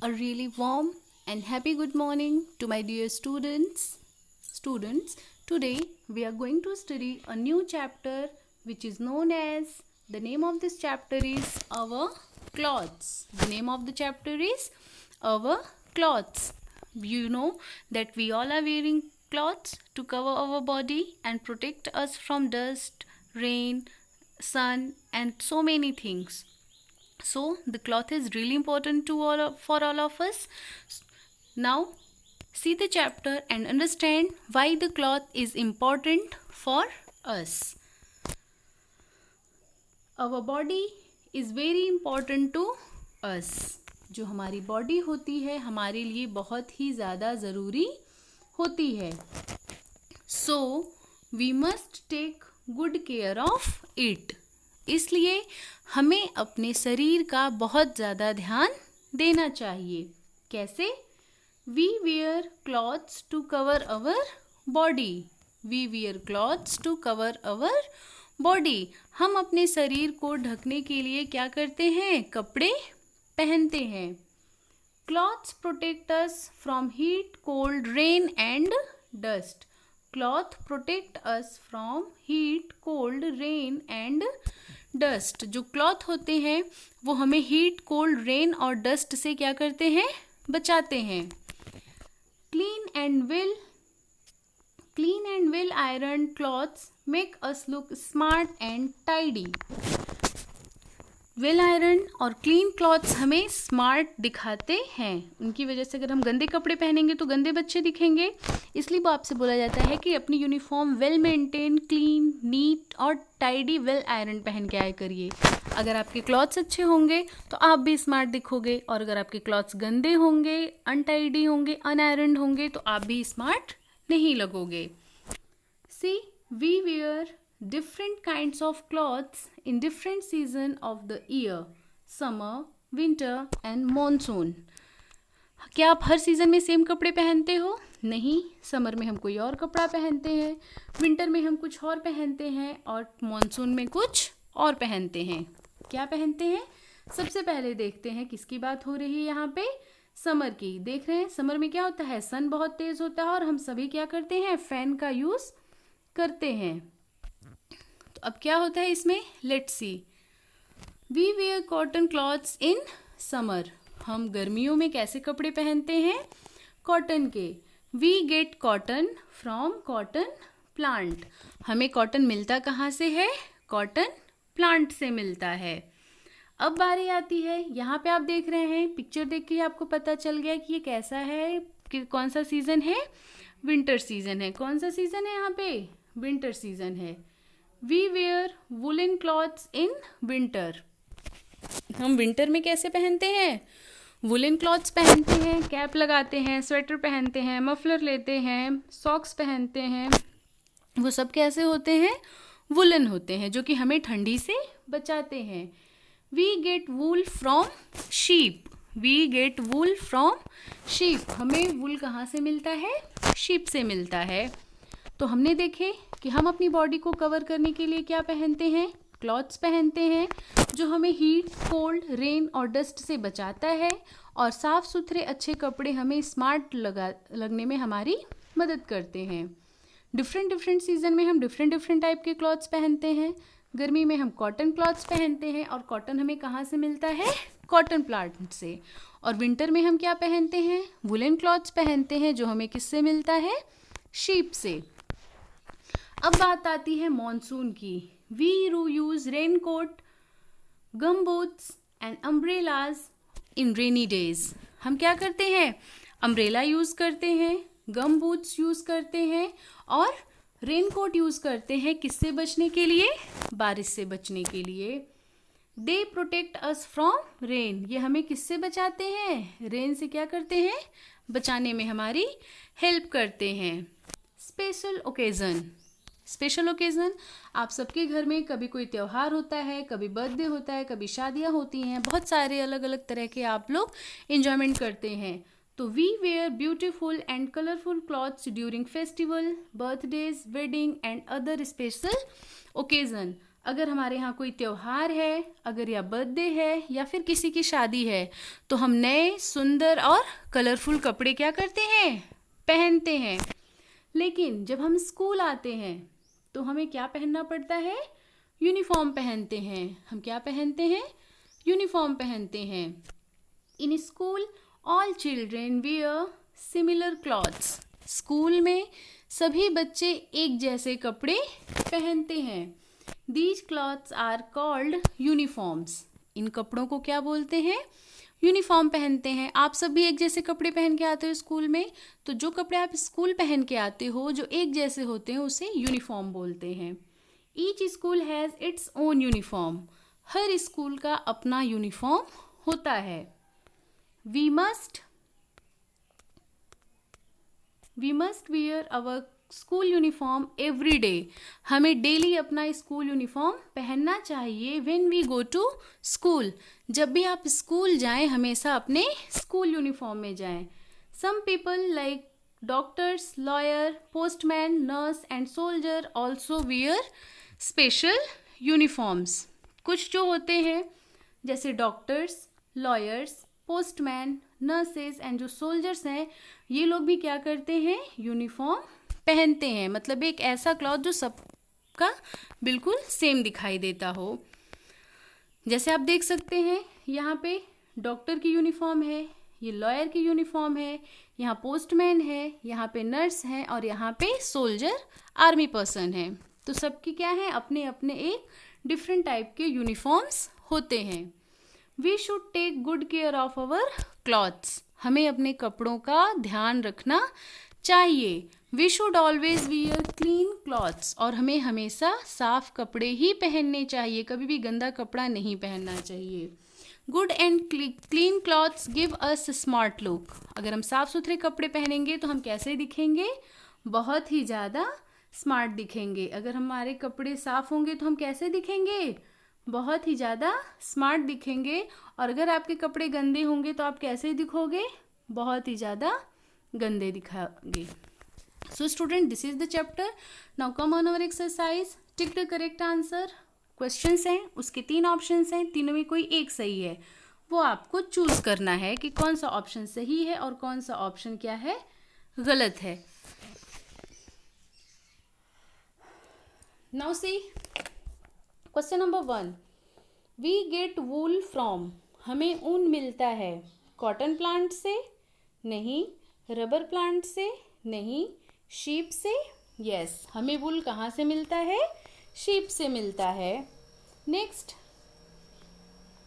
A really warm and happy good morning to my dear students. Today we are going to study a new chapter which is known as, the name of this chapter is Our Clothes. The name of the chapter is Our Clothes. You know that we all are wearing clothes to cover our body and protect us from dust, rain, sun and so many things. So the cloth is really important for all of us. Now see the chapter and understand why the cloth is important for us. Our body is very important to us. जो हमारी body होती है हमारे लिए बहुत ही ज़्यादा ज़रूरी होती है. So we must take good care of it. इसलिए हमें अपने शरीर का बहुत ज़्यादा ध्यान देना चाहिए. कैसे? We wear clothes to cover our body. We wear clothes to cover our body. हम अपने शरीर को ढकने के लिए क्या करते हैं? कपड़े पहनते हैं. Clothes protect us from heat, cold, rain and dust. Cloth protect us from heat, cold, rain and dust. जो क्लॉथ होते हैं वो हमें हीट, कोल्ड, रेन और डस्ट से क्या करते हैं? बचाते हैं. Clean and well iron clothes make us look smart and tidy. Well iron और क्लीन क्लॉथ्स हमें स्मार्ट दिखाते हैं. उनकी वजह से अगर हम गंदे कपड़े पहनेंगे तो गंदे बच्चे दिखेंगे. इसलिए वो आपसे बोला जाता है कि अपनी uniform well maintain, clean, neat और टाइडी वेल आयरन पहन के आया करिए. अगर आपके क्लॉथ्स अच्छे होंगे तो आप भी स्मार्ट दिखोगे, और अगर आपके क्लॉथ्स गंदे होंगे, अनटाइडी होंगे, अनआयरन्ड होंगे तो आप भी स्मार्ट नहीं लगोगे. See we wear different kinds of clothes in different season of the year, summer, winter and monsoon. क्या आप हर सीजन में सेम कपड़े पहनते हो? नहीं. समर में हम कोई और कपड़ा पहनते हैं, विंटर में हम कुछ और पहनते हैं और मॉनसून में कुछ और पहनते हैं. क्या पहनते हैं? सबसे पहले देखते हैं किसकी बात हो रही है यहाँ पे. समर की. देख रहे हैं समर में क्या होता है? सन बहुत तेज होता है और हम सभी क्या करते हैं? फैन का यूज करते हैं. अब क्या होता है इसमें? Let's see. We wear cotton clothes in summer. हम गर्मियों में कैसे कपड़े पहनते हैं? कॉटन के. We get cotton from cotton plant. हमें कॉटन मिलता कहाँ से है? कॉटन प्लांट से मिलता है. अब बारी आती है, यहाँ पे आप देख रहे हैं, पिक्चर देख के आपको पता चल गया कि ये कैसा है, कि कौन सा सीजन है? विंटर सीजन है. कौन सा सीजन है यहाँ पे? विंटर सीजन है. We wear woolen clothes in winter. हम विंटर में कैसे पहनते हैं? वुलन क्लॉथ्स पहनते हैं, कैप लगाते हैं, स्वेटर पहनते हैं, मफलर लेते हैं, सॉक्स पहनते हैं. वो सब कैसे होते हैं? वुलन होते हैं, जो कि हमें ठंडी से बचाते हैं. We get wool from sheep. We get wool from sheep. हमें वूल कहाँ से मिलता है? शीप से मिलता है. तो हमने देखे कि हम अपनी बॉडी को कवर करने के लिए क्या पहनते हैं? क्लॉथ्स पहनते हैं जो हमें हीट, कोल्ड, रेन और डस्ट से बचाता है, और साफ सुथरे अच्छे कपड़े हमें स्मार्ट लगने में हमारी मदद करते हैं. डिफरेंट सीजन में हम डिफरेंट टाइप के क्लॉथ्स पहनते हैं. गर्मी में हम कॉटन क्लॉथ्स पहनते हैं, और कॉटन हमें कहाँ से मिलता है? कॉटन प्लांट से. और विंटर में हम क्या पहनते हैं? वुलन क्लॉथ्स पहनते हैं जो हमें किससे मिलता है? शीप से. अब बात आती है मॉनसून की. We use rain coat, gum boots and umbrellas in rainy days. हम क्या करते हैं? अम्ब्रेला यूज करते हैं, गम बूट्स यूज करते हैं और रेन कोट यूज करते हैं. किससे बचने के लिए? बारिश से बचने के लिए. They protect us from rain. ये हमें किससे बचाते हैं? रेन से क्या करते हैं? बचाने में हमारी हेल्प करते हैं. Special occasion. आप सबके घर में कभी कोई त्यौहार होता है, कभी बर्थडे होता है, कभी शादियाँ होती हैं, बहुत सारे अलग अलग तरह के आप लोग एंजॉयमेंट करते हैं. तो we wear beautiful and colourful clothes during festival, birthdays, wedding and other special occasion. अगर हमारे यहाँ कोई त्योहार है, अगर या बर्थडे है या फिर किसी की शादी है, तो हम नए सुंदर और कलरफुल कपड़े क्या करते हैं, पहनते हैं। लेकिन जब हम स्कूल आते हैं तो हमें क्या पहनना पड़ता है, यूनिफॉर्म पहनते हैं। हम क्या पहनते हैं, यूनिफॉर्म पहनते हैं। In school all children wear similar clothes. School में सभी बच्चे एक जैसे कपड़े पहनते हैं। These clothes are called uniforms. इन कपड़ों को क्या बोलते हैं, यूनिफॉर्म पहनते हैं। आप सब भी एक जैसे कपड़े पहन के आते हो स्कूल में, तो जो कपड़े आप स्कूल पहन के आते हो जो एक जैसे होते हैं उसे यूनिफॉर्म बोलते हैं। Each school has its own uniform. हर स्कूल का अपना यूनिफॉर्म होता है। We must wear our school uniform every day. हमें डेली अपना स्कूल यूनिफॉर्म पहनना चाहिए। When we go to school, जब भी आप स्कूल जाएं हमेशा अपने स्कूल यूनिफॉर्म में जाएं। Some people like doctors, lawyer, postman, nurse and soldier also wear special uniforms. कुछ जो होते हैं जैसे doctors, lawyers, postman, nurses and जो सोल्जर्स हैं, ये लोग भी क्या करते हैं, यूनिफॉर्म पहनते हैं। मतलब एक ऐसा क्लॉथ जो सबका बिल्कुल सेम दिखाई देता हो। जैसे आप देख सकते हैं यहाँ पे डॉक्टर की यूनिफॉर्म है, ये लॉयर की यूनिफॉर्म है, यहाँ पोस्टमैन है, यहाँ पे नर्स है और यहाँ पे सोल्जर आर्मी पर्सन है। तो सबकी क्या है, अपने अपने एक डिफरेंट टाइप के यूनिफॉर्म्स होते हैं। We should take good care of our clothes. हमें अपने कपड़ों का ध्यान रखना चाहिए। We should always wear clean clothes. और हमें हमेशा साफ कपड़े ही पहनने चाहिए, कभी भी गंदा कपड़ा नहीं पहनना चाहिए। Good and clean clothes give us smart look. अगर हम साफ सुथरे कपड़े पहनेंगे तो हम कैसे दिखेंगे, बहुत ही ज़्यादा स्मार्ट दिखेंगे। अगर हमारे कपड़े साफ होंगे तो हम कैसे दिखेंगे, बहुत ही ज़्यादा स्मार्ट दिखेंगे। और अगर आपके कपड़े गंदे होंगे तो आप कैसे दिखोगे, बहुत ही ज़्यादा गंदे दिखाओगे। So student, this is the chapter. Now come on our exercise. Tick the correct answer. Questions हैं, उसके 3 ऑप्शंस हैं, तीनों में कोई एक सही है। वो आपको चूज करना है कि कौन सा ऑप्शन सही है और कौन सा ऑप्शन क्या है, गलत है। Now see, question number 1. We get wool from. हमें ऊन मिलता है कॉटन प्लांट से, नहीं। रबर प्लांट से, नहीं। शीप से, यस। हमें वूल कहाँ से मिलता है, शीप से मिलता है। Next,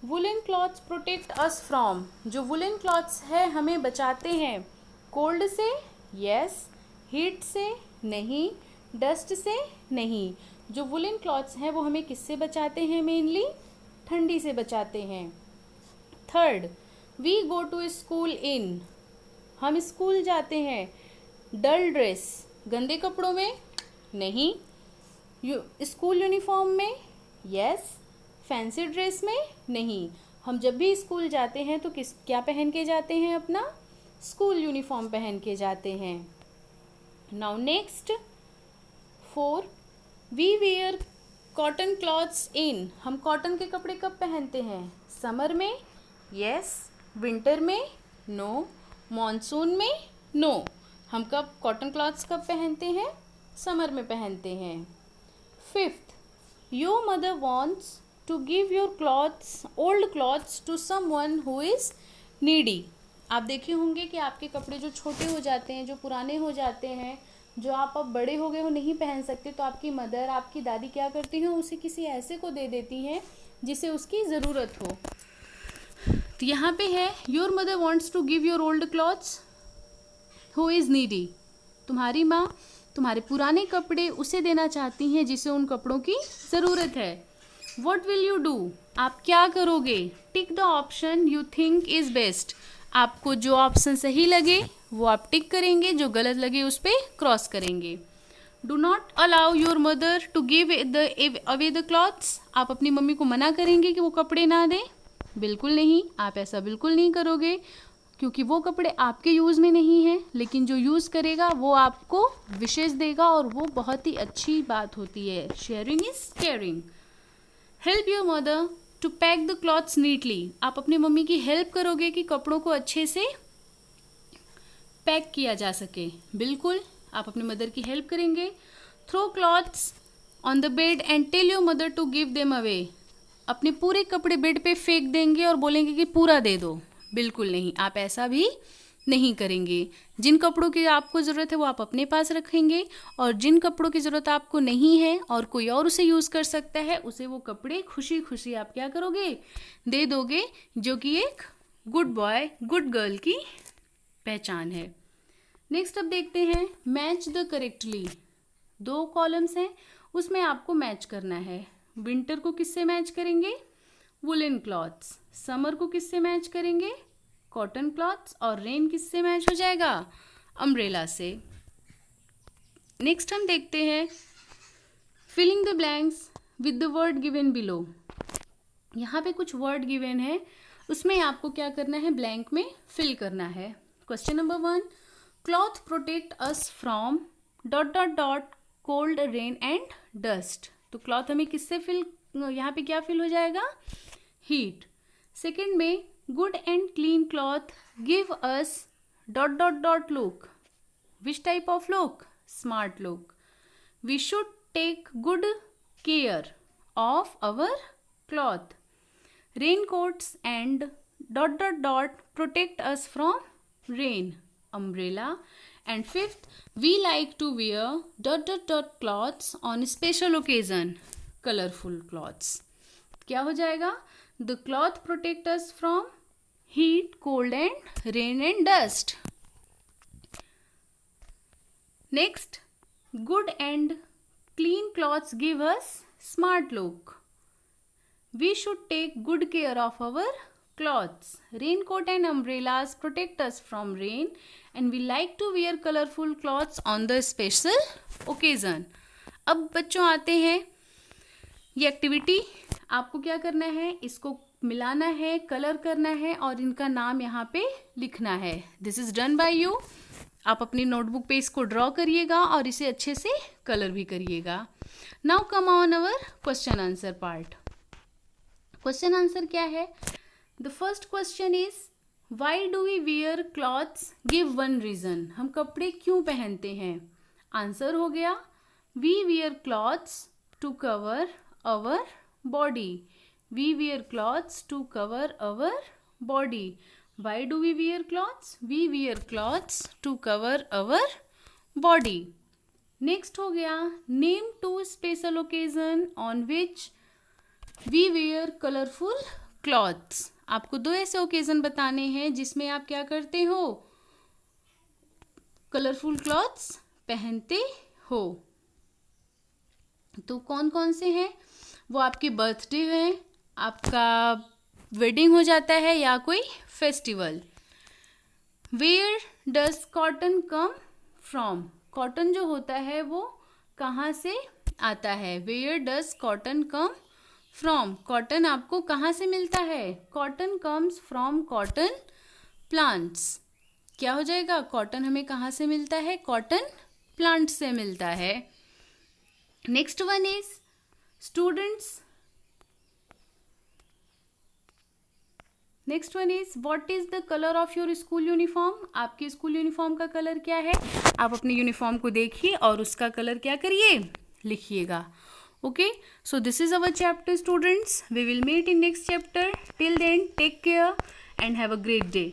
woollen clothes protect us from. जो वुलन क्लॉथ्स है हमें बचाते हैं कोल्ड से, यस। हीट से, नहीं। डस्ट से, नहीं। जो वुलन क्लॉथ्स हैं वो हमें किससे बचाते हैं, मेनली ठंडी से बचाते हैं। Third, we go to school in. हम स्कूल जाते हैं डल ड्रेस, गंदे कपड़ों में, नहीं। स्कूल यूनिफॉर्म में, यस। फैंसी ड्रेस में, नहीं। हम जब भी स्कूल जाते हैं तो क्या पहन के जाते हैं, अपना स्कूल यूनिफॉर्म पहन के जाते हैं। Now next 4, we wear cotton clothes in. हम कॉटन के कपड़े कब पहनते हैं, समर में, यस। विंटर में, नो। मॉनसून में, नो। हम कब कॉटन क्लॉथ्स कब पहनते हैं, समर में पहनते हैं। 5th, your mother wants to give your clothes, old clothes to someone who is needy. आप देखे होंगे कि आपके कपड़े जो छोटे हो जाते हैं, जो पुराने हो जाते हैं, जो आप अब बड़े हो गए हो नहीं पहन सकते, तो आपकी मदर, आपकी दादी क्या करती हैं, उसे किसी ऐसे को दे देती हैं जिसे उसकी ज़रूरत हो। तो यहाँ पे है your mother wants to give your old clothes who is needy. तुम्हारी माँ तुम्हारे पुराने कपड़े उसे देना चाहती हैं जिसे उन कपड़ों की ज़रूरत है। वॉट विल यू डू, आप क्या करोगे। Tick the option you think is best. आपको जो ऑप्शन सही लगे वो आप टिक करेंगे, जो गलत लगे उस पर क्रॉस करेंगे। Do not allow your mother to give away the clothes. आप अपनी मम्मी को मना करेंगे कि वो कपड़े ना दें, बिल्कुल नहीं। आप ऐसा बिल्कुल नहीं करोगे, क्योंकि वो कपड़े आपके यूज़ में नहीं हैं, लेकिन जो यूज़ करेगा वो आपको विशेष देगा और वो बहुत ही अच्छी बात होती है। Sharing is caring. Help your mother to pack the clothes neatly, आप अपनी मम्मी की हेल्प करोगे कि कपड़ों को अच्छे से पैक किया जा सके। बिल्कुल, आप अपनी मदर की हेल्प करेंगे। Throw clothes on the bed and tell your mother to give them away, अपने पूरे कपड़े बेड पे फेंक देंगे और बोलेंगे कि पूरा दे दो। बिल्कुल नहीं, आप ऐसा भी नहीं करेंगे। जिन कपड़ों की आपको ज़रूरत है वो आप अपने पास रखेंगे, और जिन कपड़ों की ज़रूरत आपको नहीं है और कोई और उसे यूज़ कर सकता है, उसे वो कपड़े खुशी खुशी आप क्या करोगे, दे दोगे, जो कि एक गुड बॉय गुड गर्ल की पहचान है। नेक्स्ट अब देखते हैं मैच द करेक्टली। 2 कॉलम्स हैं, उसमें आपको मैच करना है। विंटर को किससे मैच करेंगे, वुलन क्लॉथ्स। समर को किससे मैच करेंगे, कॉटन क्लॉथ्स। और रेन किससे मैच हो जाएगा, अम्ब्रेला से। नेक्स्ट हम देखते हैं filling the blanks with the word given below. यहाँ पे कुछ वर्ड गिवन है, उसमें आपको क्या करना है, ब्लैंक में फिल करना है। Question number 1, cloth protect us from dot dot dot cold rain and dust. तो क्लॉथ हमें किससे फिल, यहाँ पे क्या फिल हो जाएगा, हीट। सेकेंड में good and clean cloth give us dot dot dot look, which type of look, smart look. We should take good care of our cloth. Raincoats and dot dot dot protect us from rain, umbrella. And fifth, we like to wear dot dot dot clothes on special occasion, colourful clothes. क्या हो जाएगा, the cloth protect us from heat, cold and rain and dust. Next, good and clean clothes give us smart look. We should take good care of our clothes. Raincoat and umbrellas protect us from rain and we like to wear colorful clothes on the special occasion. अब बच्चों आते हैं ये activity, आपको क्या करना है, इसको मिलाना है, कलर करना है और इनका नाम यहाँ पे लिखना है। This is done by you. आप अपनी नोटबुक पे इसको ड्रॉ करिएगा और इसे अच्छे से कलर भी करिएगा। Now come on our question answer part. Question answer क्या है, the first question is why do we wear clothes, give one reason. हम कपड़े क्यों पहनते हैं। आंसर हो गया, we wear clothes to cover our body. We wear clothes to cover our body. Why do we wear clothes? We wear clothes to cover our body. Next हो गया, name 2 special occasion on which we wear colorful clothes. आपको 2 ऐसे occasion बताने हैं जिसमें आप क्या करते हो, कलरफुल क्लॉथ्स पहनते हो। तो कौन कौन से हैं, वो आपके बर्थडे है, आपका वेडिंग हो जाता है या कोई festival. Where does cotton come from, cotton जो होता है वो कहाँ से आता है। Where does cotton come from, cotton आपको कहाँ से मिलता है, cotton comes from cotton plants. क्या हो जाएगा, कॉटन हमें कहाँ से मिलता है, कॉटन प्लांट से मिलता है। Next one is students, next one is what is the colour of your school uniform. आपके स्कूल यूनिफॉर्म का कलर क्या है, आप अपने यूनिफॉर्म को देखिए और उसका कलर क्या करिए, लिखिएगा। Okay, so this is our chapter students, we will meet in next chapter. Till then take care and have a great day.